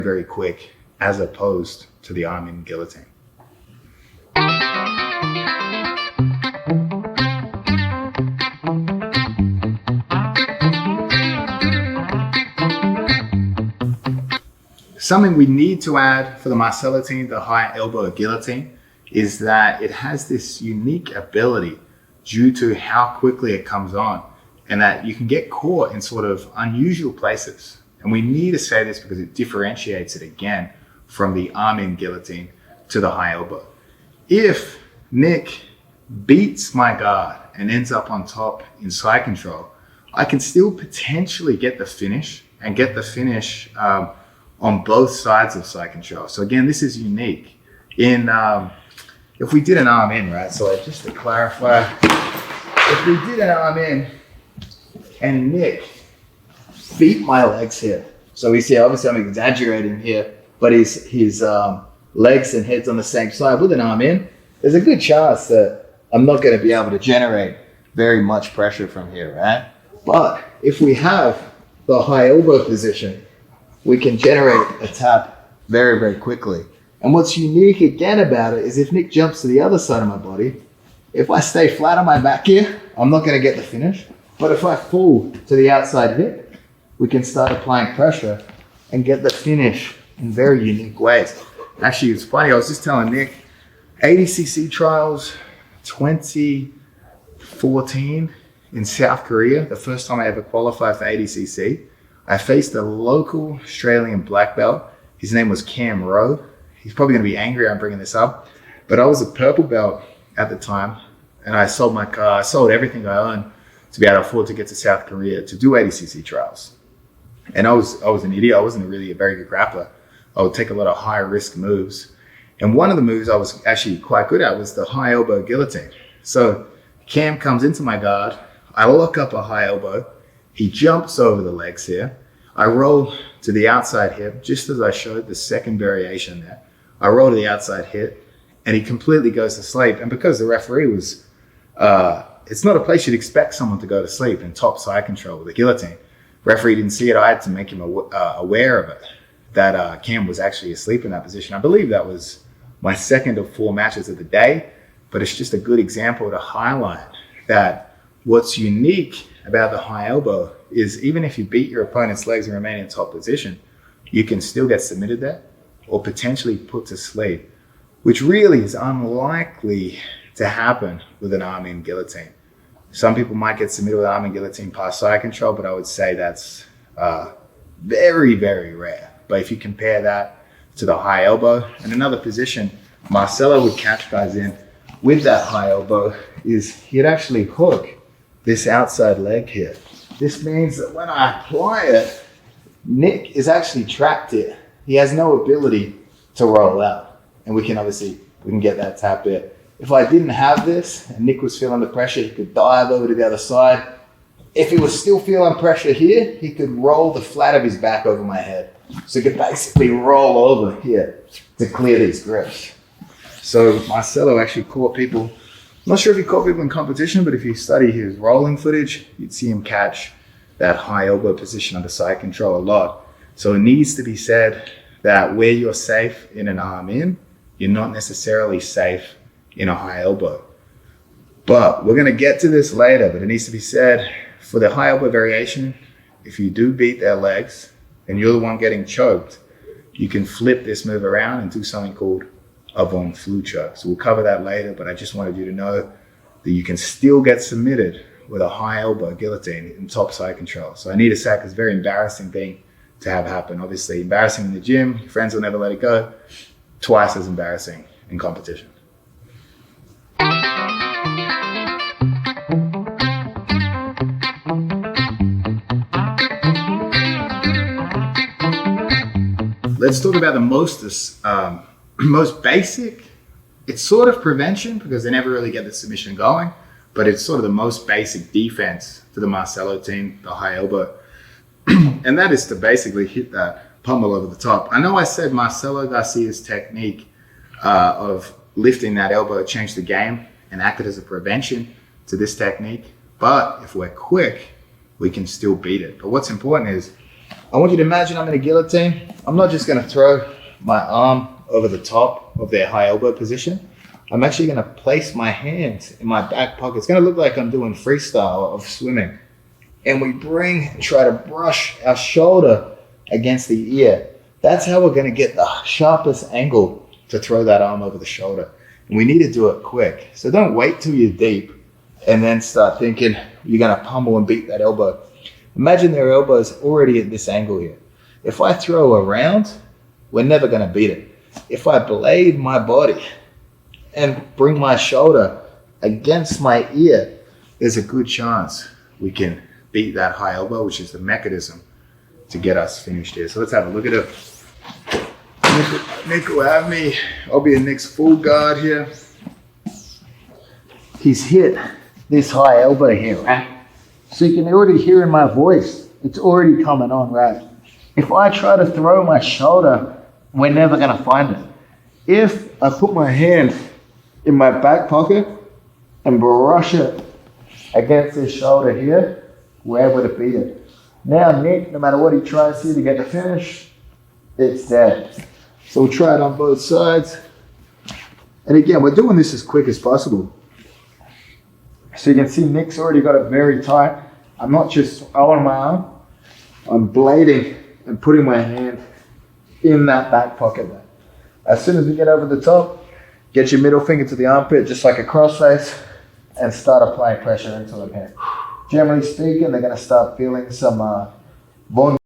very quick as opposed to the arm-in guillotine. Something we need to add for the marcellotine, the high elbow guillotine, is that it has this unique ability due to how quickly it comes on, and that you can get caught in sort of unusual places. And we need to say this because it differentiates it again from the arm-in guillotine to the high elbow. If Nick beats my guard and ends up on top in side control, I can still potentially get the finish and get the finish on both sides of side control. So again, this is unique. If we did an arm in, right? So just to clarify, if we did an arm in and Nick beat my legs here. So we see, obviously I'm exaggerating here, but his legs and head's on the same side with an arm in, there's a good chance that I'm not gonna be able to generate very much pressure from here, right? But if we have the high elbow position, we can generate a tap very, very quickly. And what's unique again about it is if Nick jumps to the other side of my body, if I stay flat on my back here, I'm not gonna get the finish. But if I fall to the outside hip, we can start applying pressure and get the finish in very unique ways. Actually, it's funny, I was just telling Nick, ADCC trials 2014 in South Korea, the first time I ever qualified for ADCC, I faced a local Australian black belt. His name was Cam Rowe. He's probably gonna be angry I'm bringing this up, but I was a purple belt at the time, and I sold my car, I sold everything I owned to be able to afford to get to South Korea to do ADCC trials. And I was an idiot. I wasn't really a very good grappler. I would take a lot of high risk moves. And one of the moves I was actually quite good at was the high elbow guillotine. So Cam comes into my guard, I lock up a high elbow, he jumps over the legs here, I roll to the outside hip, just as I showed the second variation there. I roll to the outside hip, and he completely goes to sleep. And because the referee was, it's not a place you'd expect someone to go to sleep in top side control with a guillotine. Referee didn't see it. I had to make him aware of it, that Cam was actually asleep in that position. I believe that was my second of 4 matches of the day, but it's just a good example to highlight that what's unique about the high elbow is even if you beat your opponent's legs and remain in top position, you can still get submitted there or potentially put to sleep, which really is unlikely to happen with an arm-in guillotine. Some people might get submitted with arm-in guillotine past side control, but I would say that's very, very rare. But if you compare that to the high elbow, and another position Marcelo would catch guys in with that high elbow is he'd actually hook this outside leg here. This means that when I apply it, Nick is actually trapped here. He has no ability to roll out. And we can get that tap there. If I didn't have this and Nick was feeling the pressure, he could dive over to the other side. If he was still feeling pressure here, he could roll the flat of his back over my head. So he could basically roll over here to clear these grips. So Marcelo actually caught people, I'm not sure if he caught people in competition, but if you study his rolling footage, you'd see him catch that high elbow position under side control a lot. So it needs to be said that where you're safe in an arm in, you're not necessarily safe in a high elbow. But we're gonna get to this later, but it needs to be said for the high elbow variation, if you do beat their legs and you're the one getting choked, you can flip this move around and do something called a von Flue choke. So we'll cover that later, but I just wanted you to know that you can still get submitted with a high elbow guillotine in top side control. So I need to say it's a very embarrassing thing to have happen. Obviously embarrassing in the gym, your friends will never let it go. Twice as embarrassing in competition. Let's talk about the most basic. It's sort of prevention because they never really get the submission going, but it's sort of the most basic defense for the Marcelo team, the high elbow. And that is to basically hit that pummel over the top. I know I said Marcelo Garcia's technique of lifting that elbow changed the game and acted as a prevention to this technique. But if we're quick, we can still beat it. But what's important is I want you to imagine I'm in a guillotine. I'm not just going to throw my arm over the top of their high elbow position. I'm actually going to place my hands in my back pocket. It's going to look like I'm doing freestyle of swimming. And we try to brush our shoulder against the ear. That's how we're going to get the sharpest angle to throw that arm over the shoulder. And we need to do it quick. So don't wait till you're deep and then start thinking you're going to pummel and beat that elbow. Imagine their elbow's already at this angle here. If I throw around, we're never going to beat it. If I blade my body and bring my shoulder against my ear, there's a good chance we can beat that high elbow, which is the mechanism to get us finished here. So let's have a look at it. Nick will have me. I'll be in Nick's full guard here. He's hit this high elbow here, right? So you can already hear in my voice, it's already coming on, right? If I try to throw my shoulder, we're never gonna find it. If I put my hand in my back pocket and brush it against his shoulder here, we're able to beat it. Now Nick, no matter what he tries here to get the finish, it's dead. So we'll try it on both sides. And again, we're doing this as quick as possible. So you can see Nick's already got it very tight. I'm not just on my arm. I'm blading and putting my hand in that back pocket there. As soon as we get over the top, get your middle finger to the armpit, just like a crossface, and start applying pressure into them here. Generally speaking, they're going to start feeling some